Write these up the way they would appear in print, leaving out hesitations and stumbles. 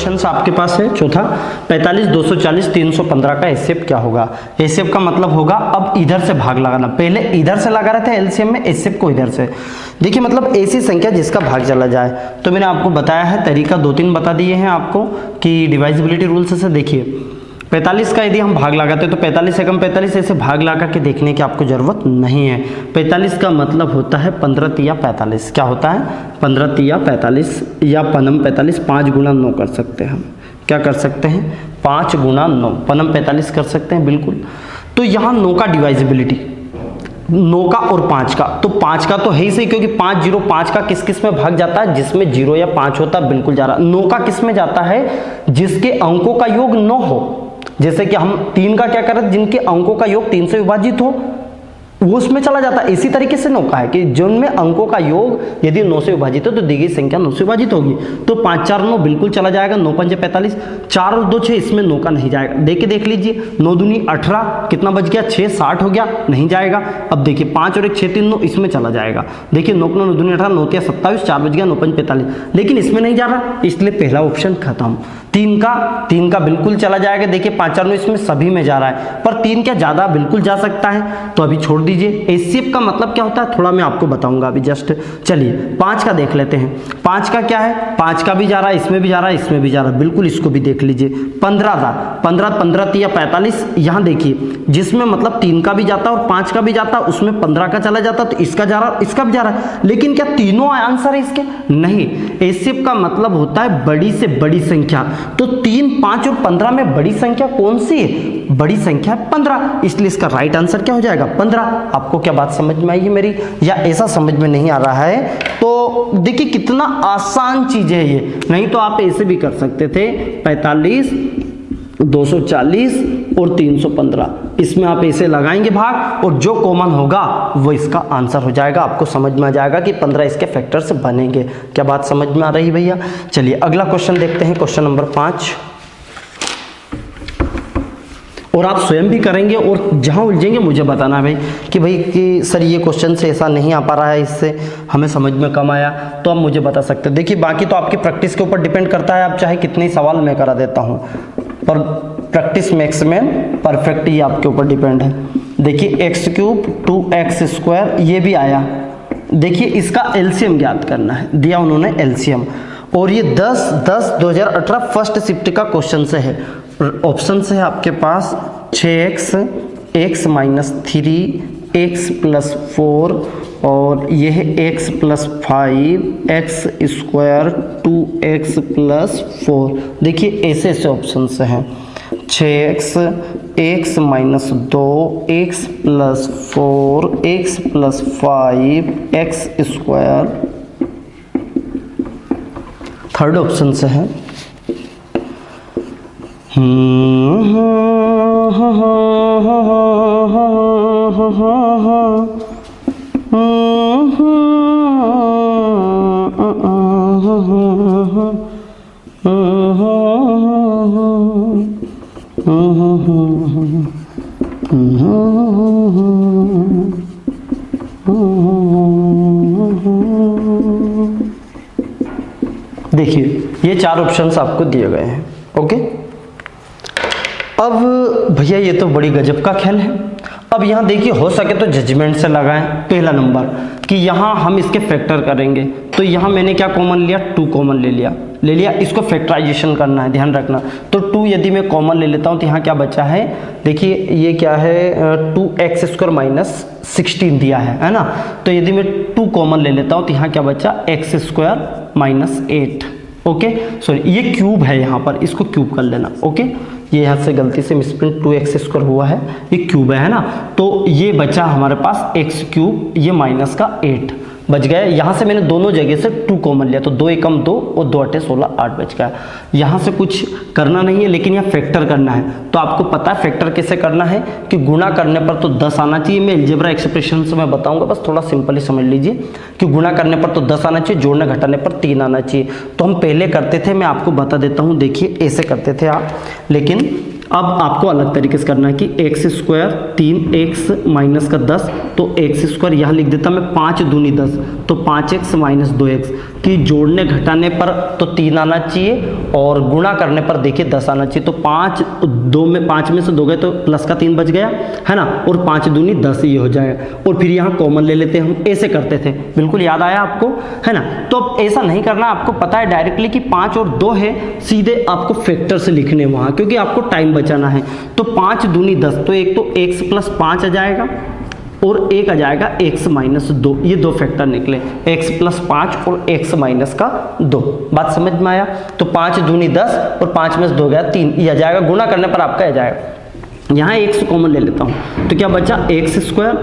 Question आपके पास है चौथा 45 240 315 का एचसीएफ क्या होगा। एचसीएफ का मतलब होगा अब इधर से भाग लगाना, पहले इधर से लगा रहे थे एलसीएम में, एचसीएफ को इधर से। देखिए मतलब ऐसी संख्या जिसका भाग चला जाए, तो मैंने आपको बताया है तरीका 2-3 बता दिए हैं आपको कि डिवाइजिबिलिटी रूल्स से। देखिए 45 का यदि हम भाग लगाते तो 45 एकम 45 ऐसे भाग लगा के देखने की आपको जरूरत नहीं है। 45 का मतलब होता है 15 तिया 45। क्या होता है 15 तिया 45 या पनम 45, 5 गुना 9 कर सकते हैं हम। क्या कर सकते हैं 5 गुना 9, पनम 45 कर सकते हैं बिल्कुल। तो यहाँ 9 का डिवाइजिबिलिटी 9 का और 5 का, तो 5 का तो है ही सही क्योंकि 5 0 5 का किस किस में भाग जाता है, जिसमें 0 या 5 होता है बिल्कुल जा रहा। 9 का किस में जाता है, जिसके अंकों का योग 9 हो। जैसे कि हम 3 का क्या करें, जिनके अंकों का योग 3 से विभाजित हो वो उसमें चला जाता है। इसी तरीके से 9 का है कि जिनमें अंकों का योग यदि 9 से विभाजित हो तो दी गई संख्या 9 से विभाजित होगी। तो 5 4 9 बिल्कुल चला जाएगा, 9 5 45, 4 और 2 6, इसमें 9 का नहीं जाएगा। देख लीजिए 9 दूनी 18, कितना बच गया 6, 60 हो गया, नहीं जाएगा। अब देखिए 5 और 1 6 3 9, इसमें चला जाएगा। देखिए 9 9 दूनी 18, 9 3 27, 4 बच गया, 9 5 45, लेकिन इसमें नहीं जा रहा, इसलिए पहला ऑप्शन खत्म। 3 का बिल्कुल चला जाएगा। देखिए 5 4 9 इसमें सभी में जा रहा है, पर 3 क्या ज्यादा बिल्कुल जा सकता है, तो अभी छोड़ दीजिए। एचसीएफ का मतलब क्या होता है थोड़ा मैं आपको बताऊंगा अभी जस्ट। चलिए 5 का देख लेते हैं। 5 का क्या है, 5 का भी जा रहा है, इसमें भी जा रहा है, इसमें भी जा रहा है, बिल्कुल इसको भी देख लीजिए। 15 का 15 तिया 45, यहाँ देखिए जिसमें मतलब 3 का भी जाता है और 5 का भी जाता है, उसमें 15 का चला जाता, तो इसका जा रहा, इसका भी जा रहा है। लेकिन क्या तीनों आंसर है इसके, नहीं। एचसीएफ का मतलब होता है बड़ी से बड़ी संख्या। तो 3 5 और 15 में बड़ी संख्या कौन सी है, बड़ी संख्या 15, इसलिए इसका राइट आंसर क्या हो जाएगा 15। आपको क्या बात समझ में आई है मेरी, या ऐसा समझ में नहीं आ रहा है? तो देखिए कितना आसान चीज है ये। नहीं तो आप ऐसे भी कर सकते थे 45 240 और 315, इसमें आप ऐसे लगाएंगे भाग और जो कॉमन होगा वो इसका आंसर हो जाएगा। आपको समझ में आ जाएगा कि 15 इसके फैक्टर्स बनेंगे। क्या बात समझ में आ रही है भैया? चलिए अगला क्वेश्चन देखते हैं, क्वेश्चन नंबर 5। और आप स्वयं भी करेंगे और जहां उलझेंगे मुझे बताना भाई कि सर ये क्वेश्चन से ऐसा नहीं आ पा रहा है, इससे हमें समझ में कम आया, तो आप मुझे बता सकते हैं। देखिए बाकी तो आपकी प्रैक्टिस के ऊपर डिपेंड करता है, आप चाहे कितने सवाल मैं करा देता हूं, पर प्रैक्टिस मेक्स मैन परफेक्ट, ये आपके ऊपर डिपेंड है। देखिए x³ 2x², ये भी आया। देखिए इसका एलसीएम ज्ञात करना है, दिया उन्होंने एलसीएम, और ये 10/10/2018 फर्स्ट शिफ्ट का क्वेश्चन से है। ऑप्शन से है आपके पास 6x, x - 3, x + 4 और ये है x + 5, x² 2x + 4। देखिए ऐसे ऐसे ऑप्शन से हैं 6x, x - 2, x + 4, x + 5, x²। Third option से है देखिए ये 4 ऑप्शंस आपको दिए गए हैं। ओके, अब भैया ये तो बड़ी गजब का खेल है। अब यहाँ देखिए हो सके तो जजमेंट से लगाएं पहला नंबर कि यहाँ हम इसके फैक्टर करेंगे। तो यहाँ मैंने क्या कॉमन लिया, 2 कॉमन ले लिया। इसको फैक्टराइजेशन करना है, ध्यान रखना। तो 2 यदि मैं कॉमन ले लेता हूँ तो यहाँ क्या बचा है, देखिए ये क्या है 2x² - 16 दिया है ना। तो यदि मैं 2 कॉमन ले लेता हूँ तो यहाँ क्या बचा x² - 8। ओके सॉरी ये क्यूब है, यहाँ पर इसको क्यूब कर लेना। ओके ये यहाँ से गलती से मिसप्रिंट 2x² हुआ है, ये क्यूब है ना। तो ये बचा हमारे पास x³, ये -8 बच गया। यहाँ से मैंने दोनों जगह से 2 कॉमन लिया, तो 2 एकम 2 और 2 अट्ठे 16, 8 बच गया। यहाँ से कुछ करना नहीं है, लेकिन यहाँ फैक्टर करना है। तो आपको पता है फैक्टर कैसे करना है कि गुणा करने पर तो 10 आना चाहिए। मैं अलजेब्रा एक्सप्रेशन से मैं बताऊंगा, बस थोड़ा सिंपली समझ लीजिए कि गुणा करने पर तो 10 आना चाहिए, जोड़ने घटाने पर 3 आना चाहिए। तो हम पहले करते थे, मैं आपको बता देता हूँ। देखिए ऐसे करते थे आप, लेकिन अब आपको अलग तरीके से करना है कि x² 3x - 10, तो x² यहाँ लिख देता मैं 5 दूनी 10, तो 5x - 2x, कि जोड़ने घटाने पर तो 3 आना चाहिए और गुणा करने पर देखिए 10 आना चाहिए। तो 5 में से 2 गए तो प्लस का 3 बच गया है ना, और 5 दूनी 10 ये हो जाएगा। और फिर यहाँ कॉमन ले लेते हैं, हम ऐसे करते थे, बिल्कुल याद आया आपको, है ना। तो अब ऐसा नहीं करना, आपको पता है डायरेक्टली कि 5 और 2 है, सीधे आपको फैक्टर से लिखने वहाँ, क्योंकि आपको टाइम बचाना है। तो 5 दूनी 10, तो एक तो x प्लस 5 आ जाएगा और एक आ जाएगा x माइनस 2, ये 2 फैक्टर निकले, x प्लस 5 और x माइनस का 2। बात समझ में आया। तो 5 दूनी 10 और 5 में से 2 गया 3, ये आ जाएगा। गुणा करने पर आपका आ जाएगा। यहाँ x कॉमन ले लेता हूँ, तो क्या बचा x square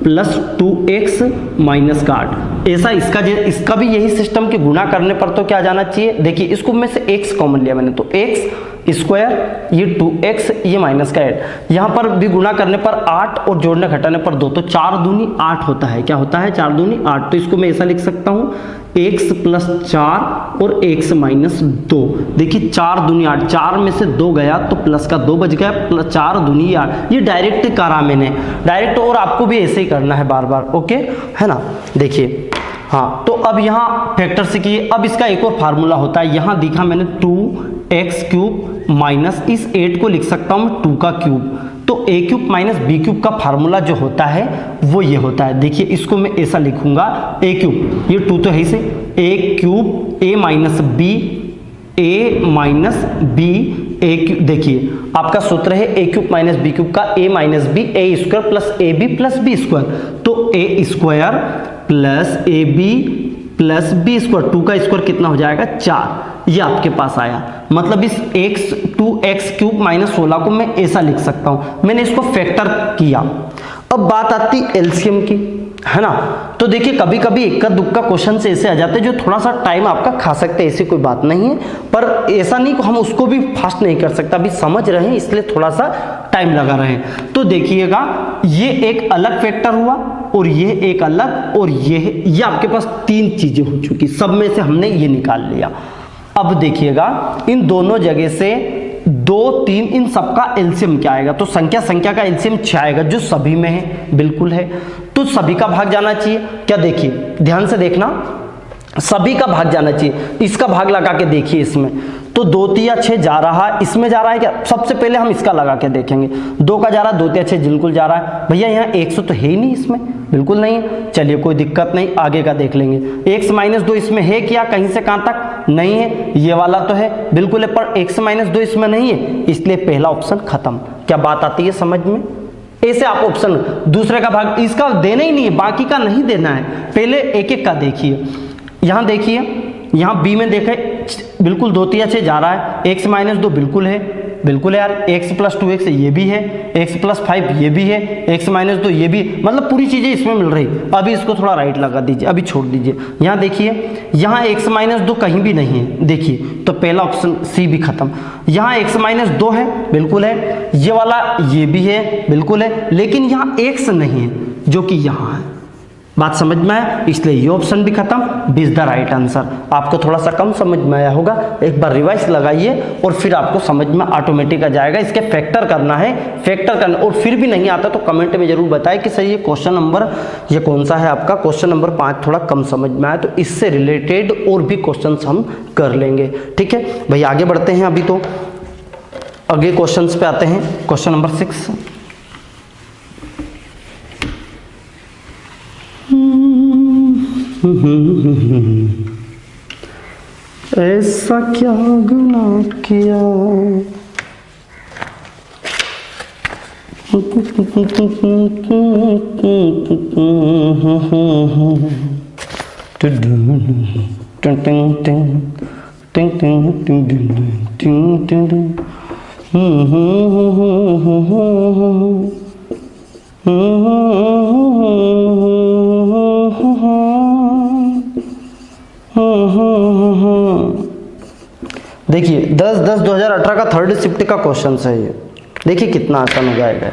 plus 2x minus का 8। ऐसा इसका भी यही सिस्टम कि गुणा करने पर तो क्या जाना चाहिए, देखिए इसको में से x कॉमन लिया मैंने, तो x स्क्वायर ये 2x ये माइनस का 8, यहाँ पर भी गुणा करने पर 8 और जोड़ने घटाने पर 2, तो 4 दूनी 8 होता है। क्या होता है? 4 दूनी 8। तो इसको मैं ऐसा लिख सकता हूँ x प्लस 4 और x माइनस 2। देखिए 4 दूनी 8, 4 में से 2 गया तो प्लस का 2 बच गया, प्लस 4 दूनी 8। ये डायरेक्ट करा मैंने, डायरेक्ट, और आपको भी ऐसे ही करना है बार बार, ओके है ना। देखिए हाँ, तो अब यहाँ फैक्टर से किए। अब इसका एक और फार्मूला होता है, यहाँ दिखा मैंने 2x क्यूब माइनस इस 8 को लिख सकता हूँ मैं 2 का क्यूब। तो a cube minus b cube का फार्मूला जो होता है वो ये होता है। देखिए इसको मैं ऐसा लिखूंगा, a क्यूब, ये 2 तो है इसे, a cube a minus b, a minus b a cube. देखिए आपका सूत्र है a cube minus b cube का a minus b a square plus a b plus b square. तो a square plus a b plus b square, 2 का square कितना हो जाएगा 4, ये आपके पास आया। मतलब इस 2x क्यूब माइनस 16 को मैं ऐसा लिख सकता हूं, मैंने इसको फैक्टर किया। अब बात आती एलसीएम की, है ना। तो देखिए कभी कभी इक्का दुक्का क्वेश्चन से ऐसे आ जाते हैं जो थोड़ा सा टाइम आपका खा सकते हैं, ऐसी कोई बात नहीं है, पर ऐसा नहीं कि हम उसको भी फास्ट नहीं कर सकते, अभी समझ रहे हैं इसलिए थोड़ा सा टाइम लगा रहे हैं। तो देखिएगा ये एक अलग फैक्टर हुआ और ये एक अलग, और ये आपके पास 3 चीजें हो चुकी, सब में से हमने ये निकाल लिया। अब देखिएगा इन दोनों जगह से 2 3 इन सबका एलसीएम क्या आएगा, तो संख्या का एलसीएम 6 आएगा, जो सभी में है, बिल्कुल है। तो सभी का भाग जाना चाहिए क्या, देखिए ध्यान से देखना, सभी का भाग जाना चाहिए। इसका भाग लगा के देखिए, इसमें तो 2 तिया 6 जा रहा है, इसमें जा रहा है क्या, सबसे पहले हम इसका लगा के देखेंगे। 2 का जा रहा है, 2 तिया 6 बिल्कुल जा रहा है। भैया यहाँ 100 तो है ही नहीं इसमें, बिल्कुल नहीं है। चलिए कोई दिक्कत नहीं, आगे का देख लेंगे। x माइनस 2 इसमें है क्या, कहीं से कहां तक नहीं है, ये वाला तो है बिल्कुल है, पर x माइनस 2 इसमें नहीं है, इसलिए पहला ऑप्शन खत्म। क्या बात आती है समझ में। ऐसे आप ऑप्शन दूसरे का भाग इसका देना ही नहीं है, बाकी का नहीं देना है, पहले एक एक का देखिए। यहां देखिए, यहां b में देखे बिल्कुल 2 तिया 6 जा रहा है, x माइनस 2 बिल्कुल है, बिल्कुल है यार। x प्लस 2x ये भी है, x प्लस 5 ये भी है, x माइनस 2 ये भी, मतलब पूरी चीजें इसमें मिल रही। अभी इसको थोड़ा राइट लगा दीजिए, अभी छोड़ दीजिए। यहाँ देखिए, यहाँ x माइनस 2 कहीं भी नहीं है, देखिए तो पहला ऑप्शन सी भी खत्म। यहाँ x माइनस 2 है, बिल्कुल है, ये वाला ये भी है, बिल्कुल है, लेकिन यहाँ x नहीं है जो कि यहाँ है। बात समझ में आया, इसलिए ये ऑप्शन भी खत्म, b is the right answer. आपको थोड़ा सा कम समझ में आया होगा, एक बार रिवाइज लगाइए और फिर आपको समझ में ऑटोमेटिक आ जाएगा। इसके फैक्टर करना है, फैक्टर करना, और फिर भी नहीं आता तो कमेंट में जरूर बताएं कि सर ये क्वेश्चन नंबर ये कौन सा है आपका, क्वेश्चन नंबर 5 थोड़ा कम समझ में आया, तो इससे रिलेटेड और भी क्वेश्चन हम कर लेंगे। ठीक है भाई, आगे बढ़ते हैं। अभी तो अगले क्वेश्चन पे आते हैं, क्वेश्चन नंबर 6। ऐसा क्या गुनाह किया, देखिए 10/10/2018 का 3rd शिफ्ट का क्वेश्चन है ये। देखिए कितना आसान हो जाएगा।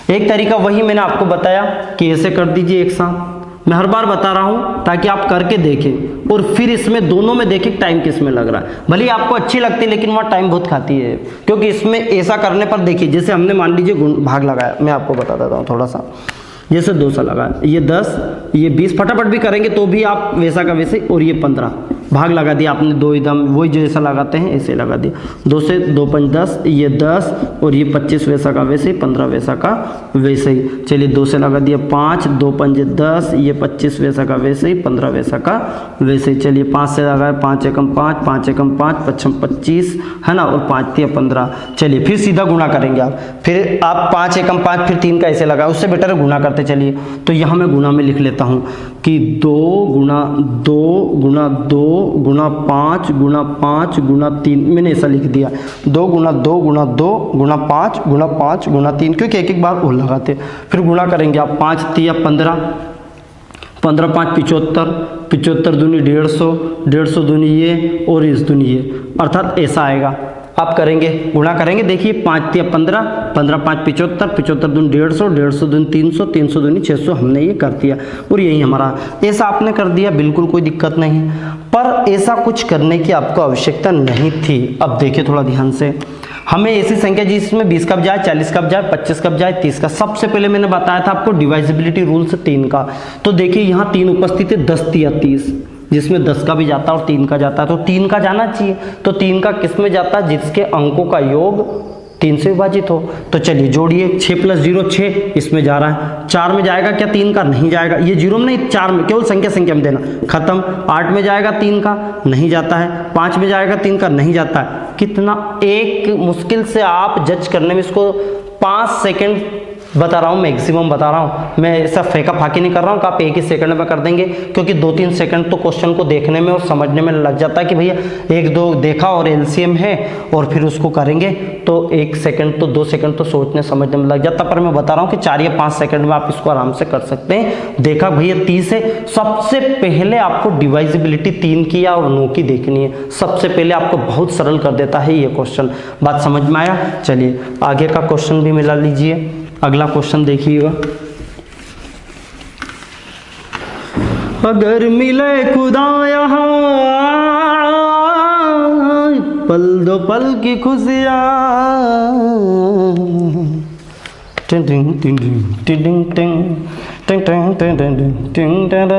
एक तरीका वही मैंने आपको बताया कि ऐसे कर दीजिए एक साथ। मैं हर बार बता रहा हूं ताकि आप करके देखें और फिर इसमें दोनों में देखें टाइम किस में लग रहा है। भले आपको अच्छी लगती है लेकिन वहाँ टाइम बहुत खाती है, क्योंकि इसमें ऐसा करने पर देखिए, जैसे हमने मान लीजिए भाग लगाया, मैं आपको बता देता हूँ थोड़ा सा। जैसे 200 लगा, ये 10 ये 20, फटाफट भी करेंगे तो भी आप वैसा का वैसे, और ये 15 भाग लगा दिया आपने, 2 एकदम वही जैसा लगाते हैं ऐसे लगा दिया। 2 से 2 5 10, ये 10 और ये 25 वैसा का वैसे ही, 15 वैसा का वैसे ही। चलिए 2 से लगा दिया 5, 2 5 10, ये 25 वैसा का वैसे ही, 15 वैसा का वैसे ही। चलिए 5 से लगाए, 5 एकम 5, 5 एकम 5, 5 25 है ना, और 5 3 15। चलिए फिर सीधा गुणा करेंगे आप, फिर आप 5 एकम 5 फिर 3 का ऐसे लगा, उससे बेटर है गुणा करते चलिए। तो यहाँ मैं गुणा में लिख लेता हूँ कि 2 गुणा 2 गुणा 2 गुणा 5 गुणा 5 गुणा 3, मैंने ऐसा लिख दिया 2 गुणा 2 गुणा 2 गुणा 5 गुणा 5 गुणा 3, क्योंकि एक एक बार और लगाते। फिर गुणा करेंगे आप, 5 3 15, 15 5 75, 75 दूनी 150, 150 दूनी ये और इस दूनी ये, अर्थात ऐसा आएगा। आप करेंगे गुणा करेंगे, देखिए 5 3 15, 15 5 75, 75 दूनी 150, 150 दूनी 300, 300 दूनी 600, हमने ये कर दिया और यही हमारा। ऐसा आपने कर दिया, बिल्कुल कोई दिक्कत नहीं, पर ऐसा कुछ करने की आपको आवश्यकता नहीं थी। अब देखिए थोड़ा ध्यान से, हमें ऐसी संख्या जिसमें 20 कब जाए, 40 कब जाए, 25 कब जाए, 30 का। सबसे पहले मैंने बताया था आपको डिवाइजिबिलिटी रूल से 3 का। तो देखिए यहाँ 3 उपस्थित है, 10 3 30, जिसमें 10 का भी जाता है और 3 का जाता है, तो 3 का जाना चाहिए। तो 3 का किस में जाता है, जिसके अंकों का योग 3 से विभाजित हो। तो चलिए जोड़िए, 6 + 0 6, इसमें जा रहा है। 4 में जाएगा क्या 3 का, नहीं जाएगा, ये 0 में नहीं 4 में, केवल संख्या संख्या में देना, खत्म। 8 में जाएगा 3 का, नहीं जाता है। 5 में जाएगा 3 का, नहीं जाता है। कितना, एक मुश्किल से आप जज करने में इसको 5 सेकंड बता रहा हूँ, मैक्सिमम बता रहा हूँ, मैं ऐसा फेंका फाकी नहीं कर रहा हूँ कि आप 1 ही सेकंड में कर देंगे, क्योंकि 2-3 सेकंड तो क्वेश्चन को देखने में और समझने में लग जाता है कि भैया 1-2 देखा और एलसीएम है और फिर उसको करेंगे, तो 1 सेकंड तो 2 सेकंड तो सोचने समझने में लग जाता। पर मैं बता रहा हूँ कि 4 या 5 सेकंड में आप इसको आराम से कर सकते हैं। देखा भैया 30 है, सबसे पहले आपको डिवाइजिबिलिटी 3 की और 9 की देखनी है। सबसे पहले आपको बहुत सरल कर देता है ये क्वेश्चन। बात समझ में आया? चलिए आगे का क्वेश्चन भी मिला लीजिए। अगला क्वेश्चन देखिएगा, अगर मिले खुदा यहाँ पल दो पल की खुशियाँ, टिंग टिंग टिंग टिंग टिंग टिंग टिंग टिंग टिंग टिंग टिंग टिंग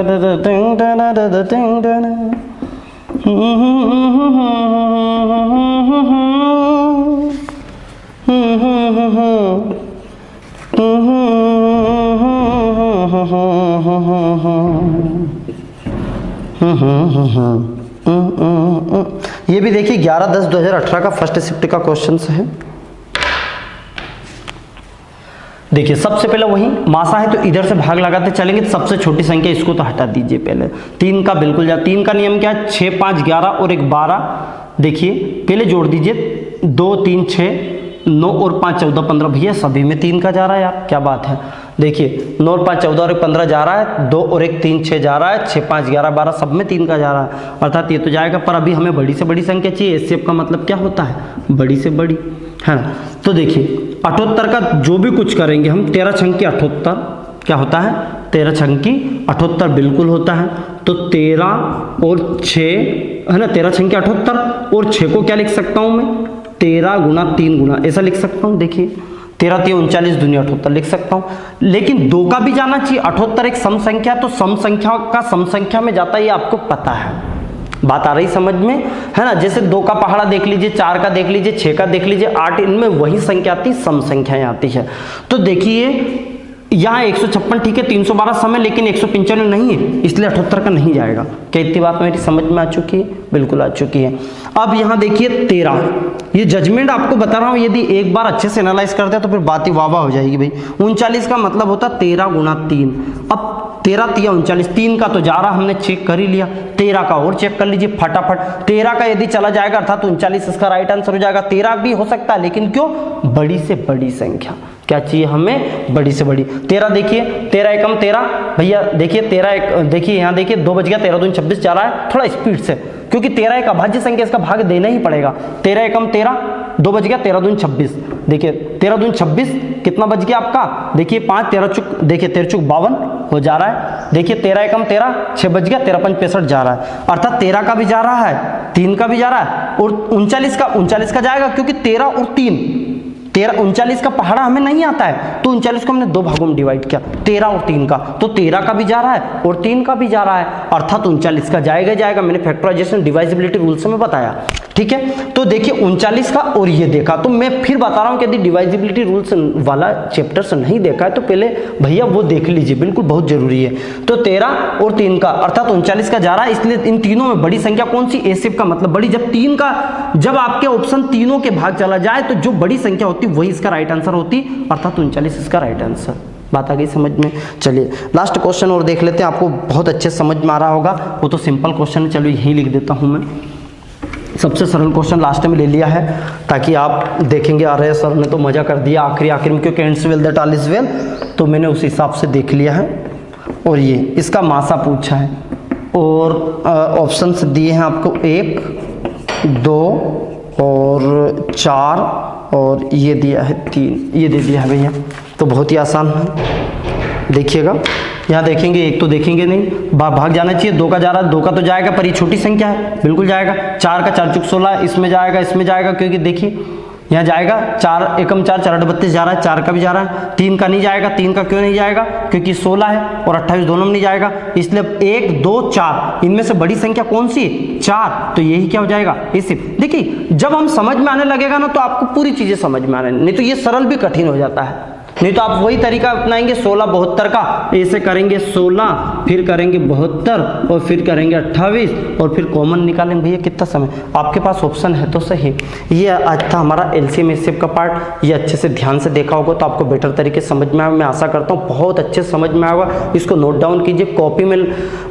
ये भी देखिए 11/10/2018 का फर्स्ट शिफ्ट का क्वेश्चन है। देखिए सबसे पहले वही मासा है, तो इधर से भाग लगाते चलेंगे। सबसे छोटी संख्या इसको तो हटा दीजिए पहले, 3 का बिल्कुल जा। 3 का नियम क्या है, 6 5 11 और 1 12। देखिए पहले जोड़ दीजिए, 2 3 6 9 और 5 14 15। भैया सभी में 3 का जा रहा है यार, क्या बात है। देखिए 9 और 5 14 और 1 15 जा रहा है, 2 और 1 3 6 जा रहा है, 6 5 11 12 सब में 3 का जा रहा है, अर्थात ये तो जाएगा। पर अभी हमें बड़ी से बड़ी संख्या चाहिए। एचसीएफ का मतलब क्या होता है, बड़ी से बड़ी, है ना। तो देखिए 78 का जो भी कुछ करेंगे हम, 13 छंकी 78 क्या होता है, 13 छंकी 78 बिल्कुल होता है। तो 13 और 6 है ना, 13 छंकी 78 और 6 को क्या लिख सकता हूँ मैं, 13 गुणा 3 गुणा, ऐसा लिख सकता हूँ। देखिए 13 3 39 दूनी 78 लिख सकता हूँ। लेकिन 2 का भी जाना चाहिए, 78 एक सम संख्या, तो सम संख्या का सम संख्या में जाता है, ये आपको पता है। बात आ रही समझ में, है ना। जैसे 2 का पहाड़ा देख लीजिए, 4 का देख लीजिए, 6 का देख लीजिए, 8, इनमें वही संख्या आती है, सम संख्याएं आती है। तो देखिए यहाँ 156 ठीक है, 312 सम है, लेकिन 195 नहीं है, इसलिए 78 का नहीं जाएगा। क्या इतनी बात मेरी समझ में आ चुकी है? बिल्कुल आ चुकी है। अब यहाँ देखिए 13, ये जजमेंट आपको बता रहा हूँ, यदि एक बार अच्छे से एनालाइज करते हैं तो फिर बात ही वाह हो जाएगी भाई। 39 का मतलब होता 13 गुणा 3। अब 13 3 39, 3 का तो जा रहा, हमने चेक कर ही लिया। 13 का और चेक कर लीजिए फटाफट। 13 का यदि चला जाएगा अर्थात 39 इसका राइट आंसर हो जाएगा। 13 भी हो सकता है, लेकिन क्यों, बड़ी से बड़ी संख्या। क्या चाहिए हमें, बड़ी से बड़ी। 13 देखिए, 13 एकम 13, भैया देखिए 13 एक, देखिए यहाँ देखिए 2 बज गया, 13 दूनी 26 जा रहा है, थोड़ा स्पीड से, क्योंकि 13 एक अभाज्य संख्या, इसका भाग देना ही पड़ेगा। 13 एकम 13, 2 बज गया, 13 दूनी 26। देखिए 13 दूनी 26 कितना बज गया आपका, देखिए 5 13 चुक, देखिए 13 चुक 52 हो जा रहा है। देखिए 13 एकम 13, 6 बज गया, 13 5 65 जा रहा है, अर्थात 13 का भी जा रहा है, 3 का भी जा रहा है और 39 का जाएगा, क्योंकि 13 और 3 13 39 का पहाड़ा हमें नहीं आता है, तो 39 को हमने 2 भागों में डिवाइड किया, 13 और 3 का, तो 13 का भी जा रहा है और 3 का भी जा रहा है, अर्थात 39 का जाएगा। मैंने फैक्टराइजेशन डिवाइजिबिलिटी रूल से मैं बताया, ठीक है। तो देखिए 39 का और ये देखा, तो मैं फिर बता रहा हूं कि यदि डिवाइजिबिलिटी रूल्स वाला चैप्टर से नहीं देखा है तो पहले भैया वो देख लीजिए, बिल्कुल बहुत जरूरी है। तो 13 और 3 का अर्थात 39 का जा रहा है, इसलिए इन तीनों में बड़ी संख्या कौन सी, एसिप का मतलब बड़ी। जब आपके ऑप्शन तीनों के भाग चला जाए तो जो बड़ी संख्या होती वही इसका राइट आंसर होती, अर्थात 39 इसका राइट आंसर। बात आ गई समझ में। चलिए लास्ट क्वेश्चन और देख लेते हैं, आपको बहुत अच्छे समझ में आ रहा होगा, वो तो सिंपल क्वेश्चन है, चलो यही लिख देता हूं मैं। सबसे सरल क्वेश्चन लास्ट में ले लिया है ताकि आप देखेंगे अरे सर ने तो मजा कर दिया आखिरी में, क्योंकि ends well that all is well, तो मैंने उस हिसाब से देख लिया है। और ये इसका मासा पूछा है और ऑप्शंस दिए हैं आपको 1, 2 और 4 और ये दिया है 3, ये दे दिया है भैया, तो बहुत ही आसान है। देखिएगा यहाँ देखेंगे, 1 तो देखेंगे नहीं, भाग जाना चाहिए, 2 का जा रहा है, 2 का तो जाएगा पर ये छोटी संख्या है, बिल्कुल जाएगा। 4 का 4 चुक 16 इसमें जाएगा, क्योंकि देखिए यहाँ जाएगा 4 एकम 4 4 32 जा रहा है, 4 का भी जा रहा है। 3 का नहीं जाएगा, 3 का क्यों नहीं जाएगा, क्योंकि 16 है और 28 दोनों में नहीं जाएगा, इसलिए 1 2 4 इनमें से बड़ी संख्या कौन सी, 4, तो यही क्या हो जाएगा इसी। देखिए जब हम समझ में आने लगेगा ना तो आपको पूरी चीजें समझ में आने, नहीं तो ये सरल भी कठिन हो जाता है, नहीं तो आप वही तरीका अपनाएंगे 16 72 का, ऐसे करेंगे 16 फिर करेंगे 72 और फिर करेंगे 28 और फिर कॉमन निकालेंगे। भैया कितना समय, आपके पास ऑप्शन है तो सही। ये आज था हमारा एलसीएम एचसीएफ का पार्ट, ये अच्छे से ध्यान से देखा होगा तो आपको बेटर तरीके से समझ में आएगा, मैं आशा करता हूँ बहुत अच्छे से समझ में आएगा। इसको नोट डाउन कीजिए, कॉपी में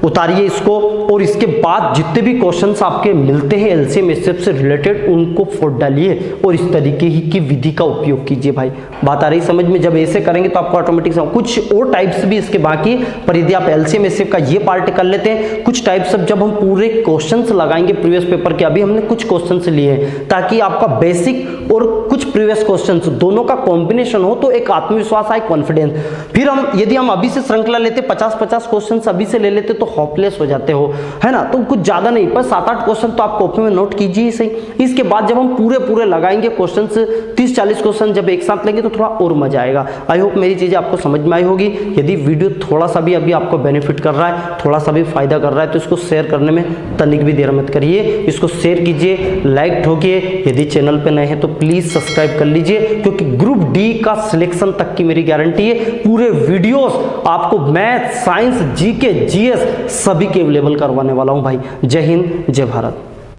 उतारिए इसको, और इसके बाद जितने भी क्वेश्चन आपके मिलते हैं एलसीएम एचसीएफ से रिलेटेड उनको फोड़ डालिए और इस तरीके ही की विधि का उपयोग कीजिए। भाई बात आ रही समझ में, जब ऐसे करेंगे तो आपको ऑटोमेटिक कुछ और टाइप्स भी इसके बाकी, पर यदि आप एलसीएम एचसीएफ का ये पार्ट कर लेते हैं, कुछ टाइप्स जब हम पूरे क्वेश्चंस लगाएंगे प्रीवियस पेपर के, अभी हमने कुछ क्वेश्चंस लिए हैं ताकि आपका बेसिक और कुछ प्रीवियस क्वेश्चंस दोनों का कॉम्बिनेशन हो तो एक आत्मविश्वास आए, कॉन्फिडेंस। फिर यदि हम अभी से श्रृंखला लेते 50-50 क्वेश्चन अभी से ले लेते तो होपलेस हो जाते हो, है ना। तो कुछ ज्यादा नहीं, पर 7-8 क्वेश्चन तो आप कॉपी में नोट कीजिए सही। इसके बाद जब हम पूरे लगाएंगे क्वेश्चन 30-40 क्वेश्चन जब एक साथ लेंगे तो थोड़ा और मजा आएगा। आई होप मेरी चीजें आपको समझ में आई होगी। यदि वीडियो थोड़ा सा भी अभी आपको बेनिफिट कर रहा है, थोड़ा सा भी फायदा कर रहा है, तो इसको शेयर करने में तनिक भी देर मत करिए, इसको शेयर कीजिए, लाइक ठोकिए। यदि चैनल पे नए हैं तो प्लीज सब्सक्राइब कर लीजिए, क्योंकि ग्रुप डी का सिलेक्शन तक की मेरी गारंटी है। पूरे वीडियोस आपको मैथ, साइंस, जीके, जीएस सभी के अवेलेबल करवाने वाला हूं भाई। जय हिंद, जय भारत।